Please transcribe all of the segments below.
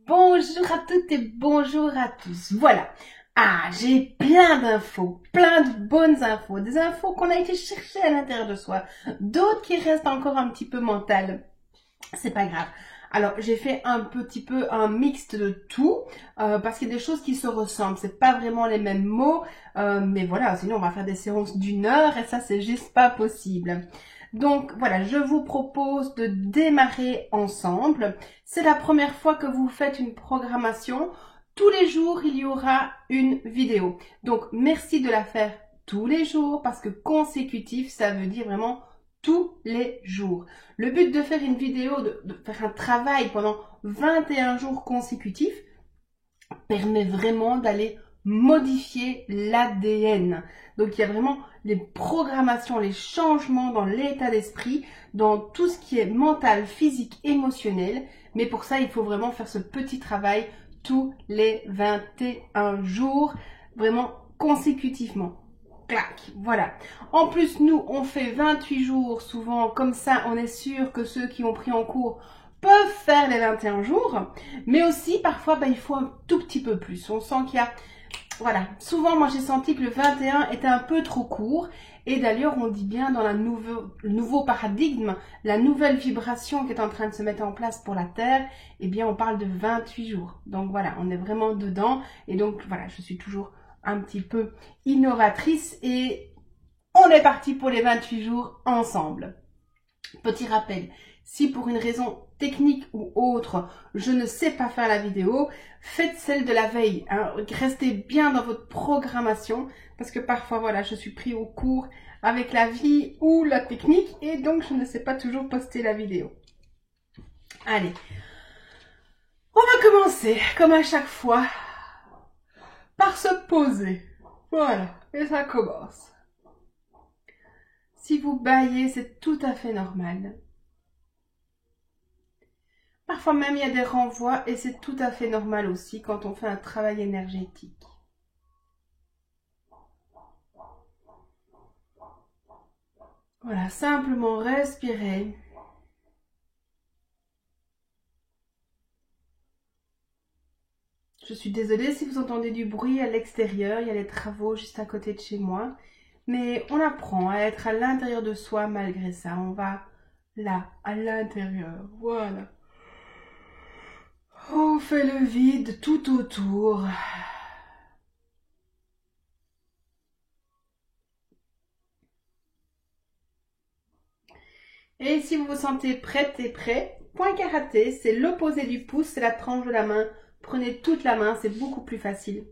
Bonjour à toutes et bonjour à tous. Voilà. Ah, j'ai plein d'infos, plein de bonnes infos, des infos qu'on a été chercher à l'intérieur de soi, d'autres qui restent encore un petit peu mentales. C'est pas grave. Alors, j'ai fait un petit peu un mixte de tout, parce qu'il y a des choses qui se ressemblent. C'est pas vraiment les mêmes mots, mais voilà, sinon on va faire des séances d'1 heure et ça, c'est juste pas possible. Donc voilà, je vous propose de démarrer ensemble. C'est la première fois que vous faites une programmation. Tous les jours, il y aura une vidéo. Donc, merci de la faire tous les jours parce que consécutif, ça veut dire vraiment tous les jours. Le but de faire une vidéo, de faire un travail pendant 21 jours consécutifs, permet vraiment d'aller modifier l'ADN. Donc il y a vraiment les programmations, les changements dans l'état d'esprit, dans tout ce qui est mental, physique, émotionnel. Mais pour ça, il faut vraiment faire ce petit travail tous les 21 jours, vraiment consécutivement. Clac, voilà. En plus, nous, on fait 28 jours souvent, comme ça, on est sûr que ceux qui ont pris en cours peuvent faire les 21 jours, mais aussi parfois il faut un tout petit peu plus. On sent qu'il y a, voilà, souvent moi j'ai senti que le 21 était un peu trop court, et d'ailleurs on dit bien dans le nouveau paradigme, la nouvelle vibration qui est en train de se mettre en place pour la Terre, eh bien on parle de 28 jours. Donc voilà, on est vraiment dedans, et donc voilà, je suis toujours un petit peu innovatrice, et on est parti pour les 28 jours ensemble. Petit rappel, si pour une raison technique ou autre, je ne sais pas faire la vidéo, faites celle de la veille. Hein. Restez bien dans votre programmation parce que parfois, voilà, je suis pris au court avec la vie ou la technique et donc je ne sais pas toujours poster la vidéo. Allez, on va commencer comme à chaque fois par se poser. Voilà, et ça commence. Si vous bâillez, c'est tout à fait normal. Parfois même, il y a des renvois et c'est tout à fait normal aussi quand on fait un travail énergétique. Voilà, simplement respirez. Je suis désolée si vous entendez du bruit à l'extérieur, il y a les travaux juste à côté de chez moi. Mais on apprend à être à l'intérieur de soi malgré ça. On va là, à l'intérieur. Voilà. On fait le vide tout autour. Et si vous vous sentez prête et prêt, point karaté, c'est l'opposé du pouce, c'est la tranche de la main. Prenez toute la main, c'est beaucoup plus facile.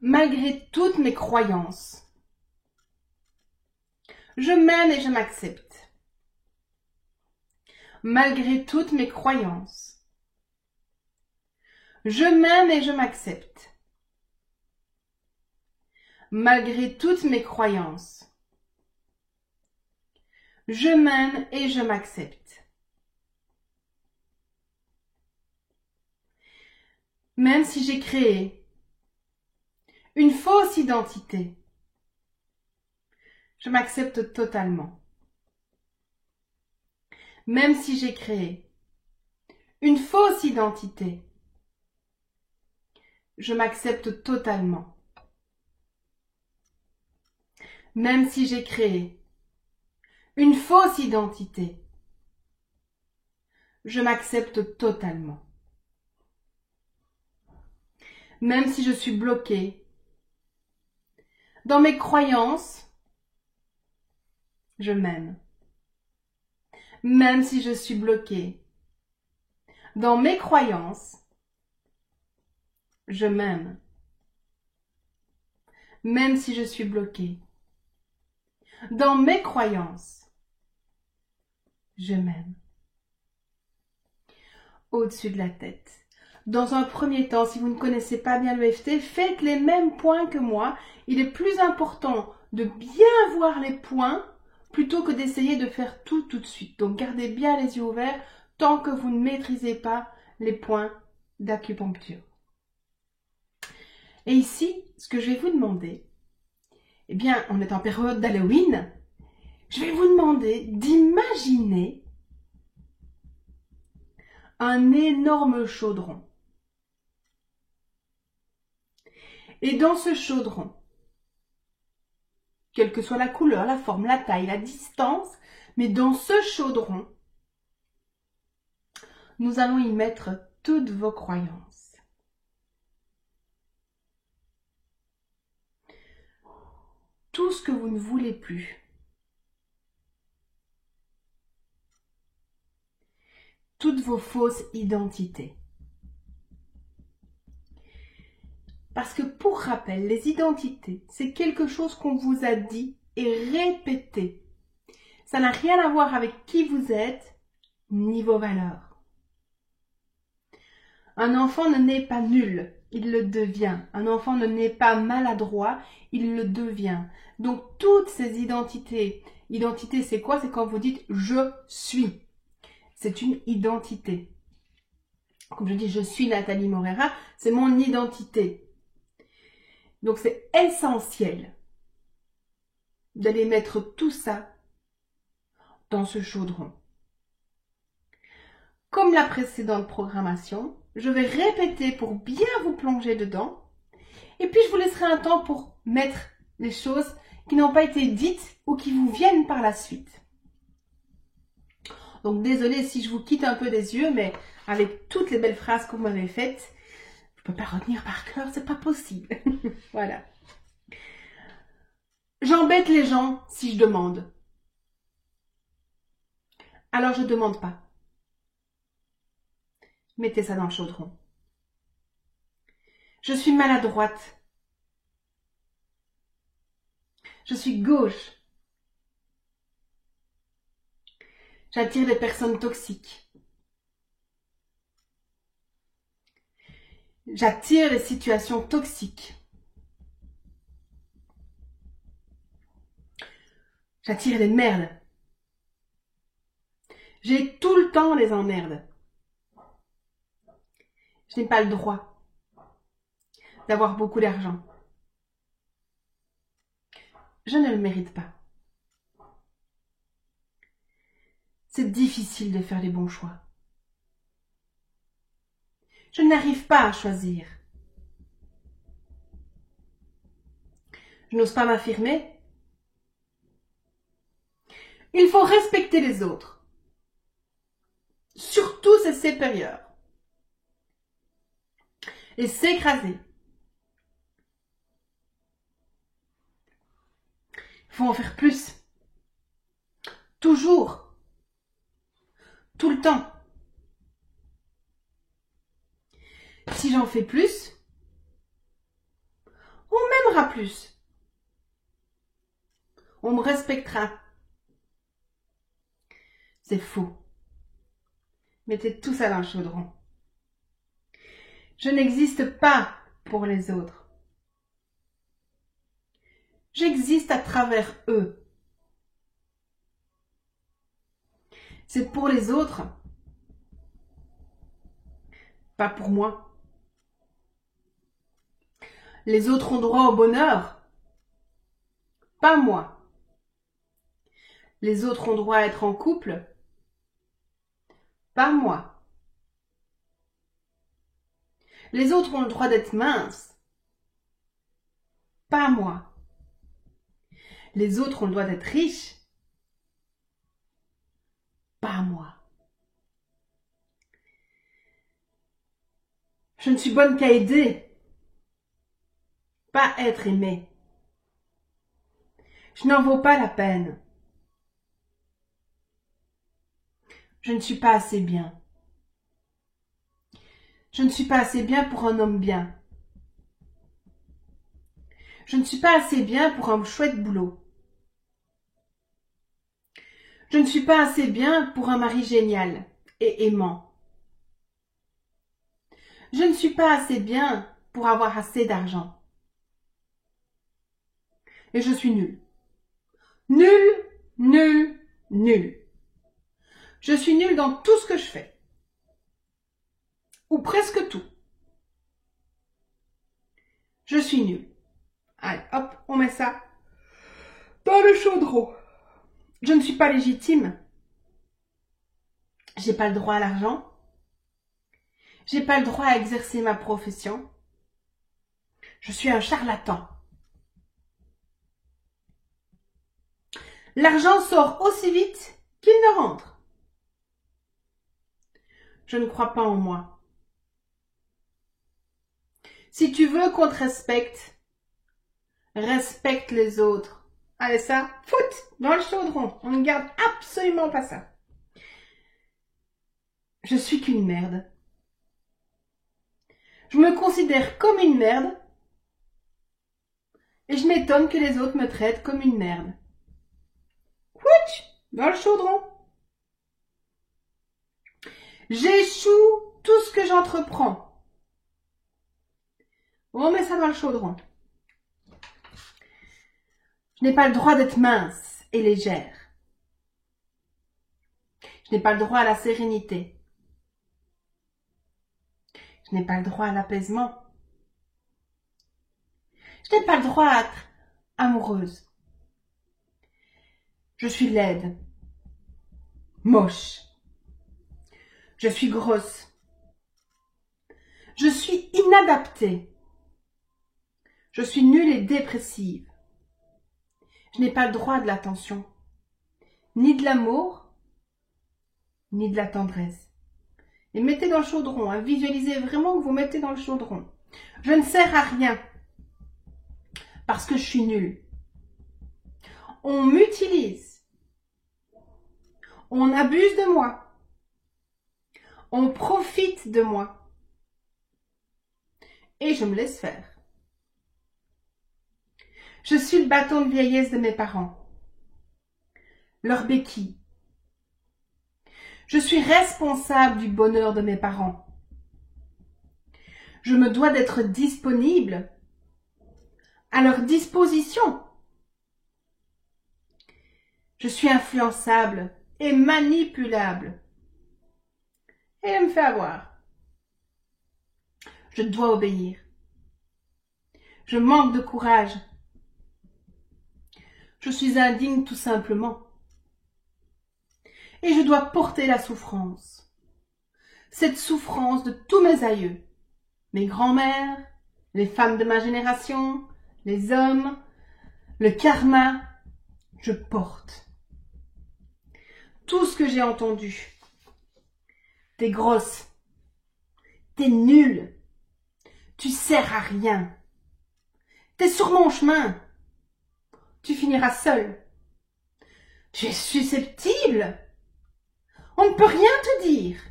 Malgré toutes mes croyances, je m'aime et je m'accepte. Malgré toutes mes croyances, je m'aime et je m'accepte. Malgré toutes mes croyances, je m'aime et je m'accepte. Même si j'ai créé une fausse identité, je m'accepte totalement. Même si j'ai créé une fausse identité, je m'accepte totalement. Même si j'ai créé une fausse identité, je m'accepte totalement. Même si je suis bloquée dans mes croyances, je m'aime. Même si je suis bloquée dans mes croyances, je m'aime. Même si je suis bloquée dans mes croyances, je m'aime. Au-dessus de la tête. Dans un premier temps, si vous ne connaissez pas bien l'EFT, faites les mêmes points que moi. Il est plus important de bien voir les points plutôt que d'essayer de faire tout de suite. Donc gardez bien les yeux ouverts tant que vous ne maîtrisez pas les points d'acupuncture. Et ici, ce que je vais vous demander, eh bien, on est en période d'Halloween, je vais vous demander d'imaginer un énorme chaudron. Et dans ce chaudron, quelle que soit la couleur, la forme, la taille, la distance, mais dans ce chaudron, nous allons y mettre toutes vos croyances. Tout ce que vous ne voulez plus. Toutes vos fausses identités. Parce que pour rappel, les identités, c'est quelque chose qu'on vous a dit et répété. Ça n'a rien à voir avec qui vous êtes, ni vos valeurs. Un enfant ne naît pas nul, il le devient. Un enfant ne naît pas maladroit, il le devient. Donc toutes ces identités, identité c'est quoi? C'est quand vous dites « je suis ». C'est une identité. Comme je dis, je suis Nathalie Morera, c'est mon identité. Donc c'est essentiel d'aller mettre tout ça dans ce chaudron. Comme la précédente programmation, je vais répéter pour bien vous plonger dedans. Et puis je vous laisserai un temps pour mettre les choses qui n'ont pas été dites ou qui vous viennent par la suite. Donc désolée si je vous quitte un peu des yeux, mais avec toutes les belles phrases que vous m'avez faites, je ne peux pas retenir par cœur, c'est pas possible. Voilà. J'embête les gens si je demande. Alors je ne demande pas. Mettez ça dans le chaudron. Je suis maladroite. Je suis gauche. J'attire des personnes toxiques. J'attire les situations toxiques. J'attire les merdes. J'ai tout le temps les emmerdes. Je n'ai pas le droit d'avoir beaucoup d'argent. Je ne le mérite pas. C'est difficile de faire les bons choix. Je n'arrive pas à choisir. Je n'ose pas m'affirmer. Il faut respecter les autres, surtout ses supérieurs, et s'écraser. Il faut en faire plus, toujours, tout le temps. Si j'en fais plus, on m'aimera plus. On me respectera. C'est faux. Mettez tout ça dans le chaudron. Je n'existe pas pour les autres. J'existe à travers eux. C'est pour les autres, pas pour moi. Les autres ont droit au bonheur, pas moi. Les autres ont droit à être en couple, pas moi. Les autres ont le droit d'être minces, pas moi. Les autres ont le droit d'être riches, pas moi. Je ne suis bonne qu'à aider, pas être aimée. Je n'en vaux pas la peine. Je ne suis pas assez bien. Je ne suis pas assez bien pour un homme bien. Je ne suis pas assez bien pour un chouette boulot. Je ne suis pas assez bien pour un mari génial et aimant. Je ne suis pas assez bien pour avoir assez d'argent. Et je suis nulle. Nulle, nulle, nulle. Je suis nulle dans tout ce que je fais. Ou presque tout. Je suis nulle. Allez, hop, on met ça dans le chaudron. Je ne suis pas légitime. J'ai pas le droit à l'argent. J'ai pas le droit à exercer ma profession. Je suis un charlatan. L'argent sort aussi vite qu'il ne rentre. Je ne crois pas en moi. Si tu veux qu'on te respecte, respecte les autres. Allez ça, foot dans le chaudron. On ne garde absolument pas ça. Je suis qu'une merde. Je me considère comme une merde et je m'étonne que les autres me traitent comme une merde. Foot dans le chaudron. J'échoue tout ce que j'entreprends. On met ça dans le chaudron. Je n'ai pas le droit d'être mince et légère. Je n'ai pas le droit à la sérénité. Je n'ai pas le droit à l'apaisement. Je n'ai pas le droit à être amoureuse. Je suis laide, moche. Je suis grosse. Je suis inadaptée. Je suis nulle et dépressive. Je n'ai pas le droit de l'attention, ni de l'amour, ni de la tendresse. Et mettez dans le chaudron, hein, visualisez vraiment que vous mettez dans le chaudron. Je ne sers à rien parce que je suis nulle. On m'utilise. On abuse de moi. On profite de moi. Et je me laisse faire. Je suis le bâton de vieillesse de mes parents. Leur béquille. Je suis responsable du bonheur de mes parents. Je me dois d'être disponible, à leur disposition. Je suis influençable et manipulable. Et elle me fait avoir. Je dois obéir. Je manque de courage. Je suis indigne tout simplement. Et je dois porter la souffrance. Cette souffrance de tous mes aïeux. Mes grands-mères, les femmes de ma génération, les hommes, le karma, je porte. Tout ce que j'ai entendu. T'es grosse, t'es nulle, tu sers à rien, t'es sur mon chemin, tu finiras seul, tu es susceptible, on ne peut rien te dire,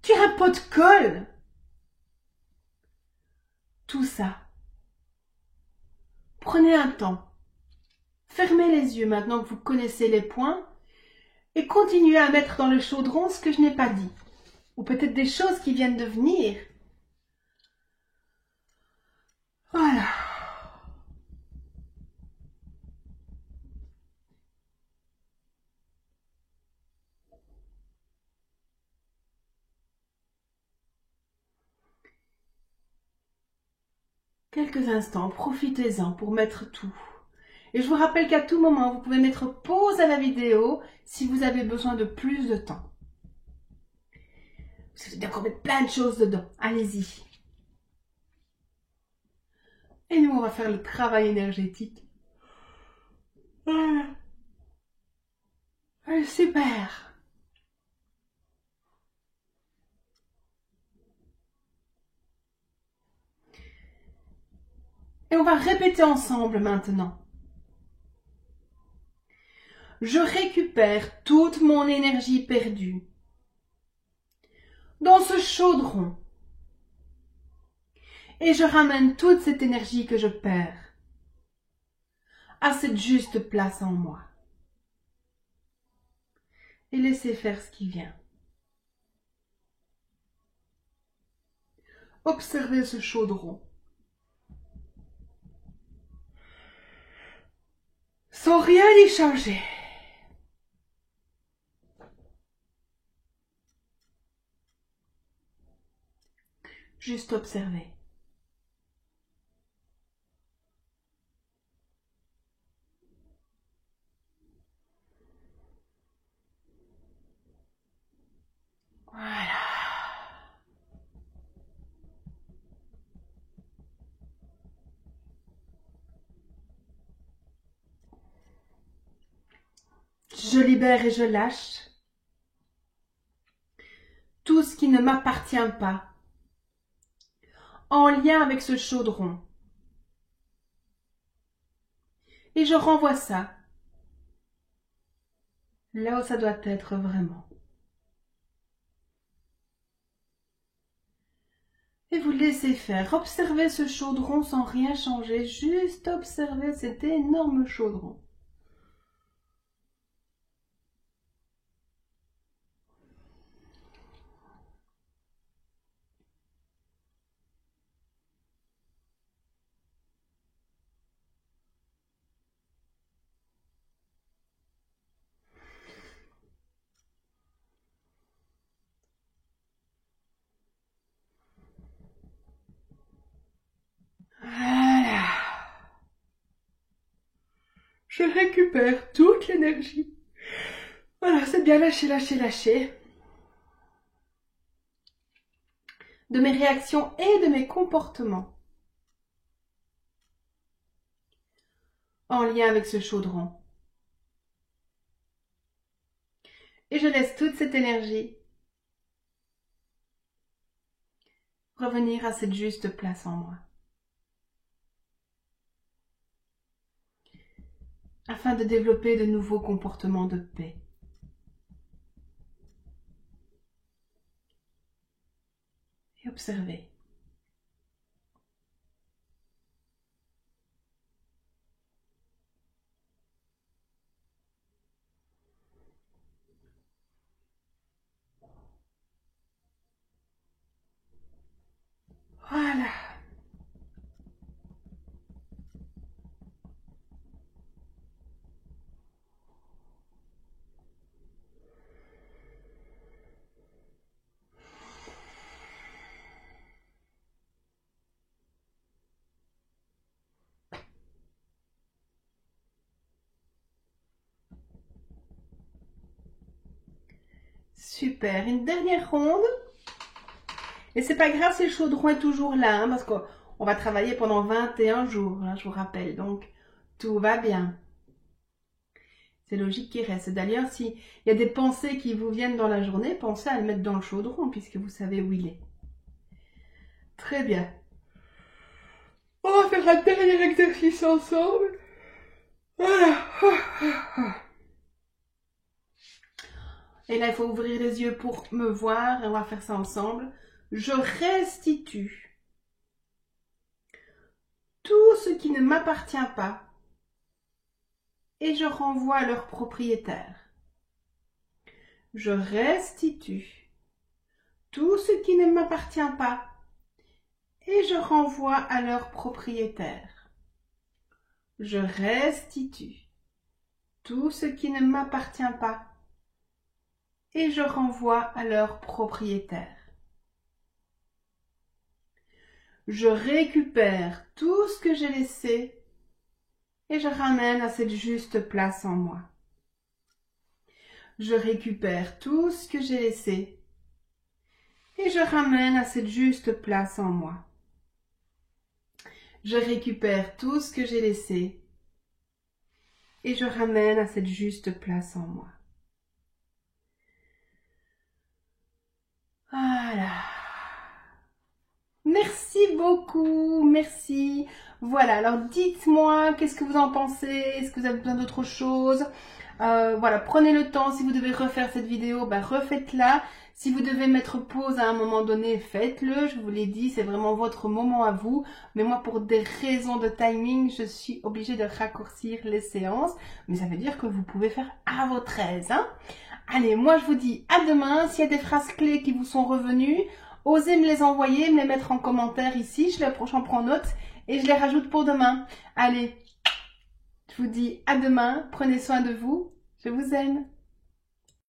tu es un pot de colle. Tout ça. Prenez un temps. Fermez les yeux maintenant que vous connaissez les points et continuez à mettre dans le chaudron ce que je n'ai pas dit. Ou peut-être des choses qui viennent de venir. Voilà. Quelques instants, profitez-en pour mettre tout. Et je vous rappelle qu'à tout moment, vous pouvez mettre pause à la vidéo si vous avez besoin de plus de temps. Vous allez encore mettre plein de choses dedans. Allez-y. Et nous, on va faire le travail énergétique. Voilà. Super. Et on va répéter ensemble maintenant. Je récupère toute mon énergie perdue dans ce chaudron et je ramène toute cette énergie que je perds à cette juste place en moi. Et laissez faire ce qui vient. Observez ce chaudron. Sans rien y changer. Juste observer. Voilà. Je libère et je lâche tout ce qui ne m'appartient pas en lien avec ce chaudron. Et je renvoie ça là où ça doit être vraiment. Et vous laissez faire. Observez ce chaudron sans rien changer. Juste observez cet énorme chaudron. Voilà. Je récupère toute l'énergie. Voilà, c'est bien lâché, lâché, lâché. De mes réactions et de mes comportements. En lien avec ce chaudron. Et je laisse toute cette énergie revenir à cette juste place en moi. Afin de développer de nouveaux comportements de paix. Et observez. Voilà. Super. Une dernière ronde. Et c'est pas grave si le chaudron est toujours là, hein, parce qu'on va travailler pendant 21 jours, hein, je vous rappelle. Donc, tout va bien. C'est logique qu'il reste. D'ailleurs, s'il y a des pensées qui vous viennent dans la journée, pensez à le mettre dans le chaudron, puisque vous savez où il est. Très bien. On va faire un dernier exercice ensemble. Voilà. Et là, il faut ouvrir les yeux pour me voir, et on va faire ça ensemble. Je restitue tout ce qui ne m'appartient pas et je renvoie à leur propriétaire. Je restitue tout ce qui ne m'appartient pas et je renvoie à leur propriétaire. Je restitue tout ce qui ne m'appartient pas et je renvoie à leur propriétaire. Je récupère tout ce que j'ai laissé et je ramène à cette juste place en moi. Je récupère tout ce que j'ai laissé et je ramène à cette juste place en moi. Je récupère tout ce que j'ai laissé et je ramène à cette juste place en moi. Voilà. Merci beaucoup, merci. Voilà, alors dites-moi, qu'est-ce que vous en pensez? Est-ce que vous avez besoin d'autre chose? Voilà, prenez le temps, si vous devez refaire cette vidéo, refaites-la. Si vous devez mettre pause à un moment donné, faites-le. Je vous l'ai dit, c'est vraiment votre moment à vous. Mais moi, pour des raisons de timing, je suis obligée de raccourcir les séances. Mais ça veut dire que vous pouvez faire à votre aise, hein. Allez, moi je vous dis à demain. S'il y a des phrases clés qui vous sont revenues, osez me les envoyer, me les mettre en commentaire ici. J'en prends note et je les rajoute pour demain. Allez, je vous dis à demain. Prenez soin de vous. Je vous aime.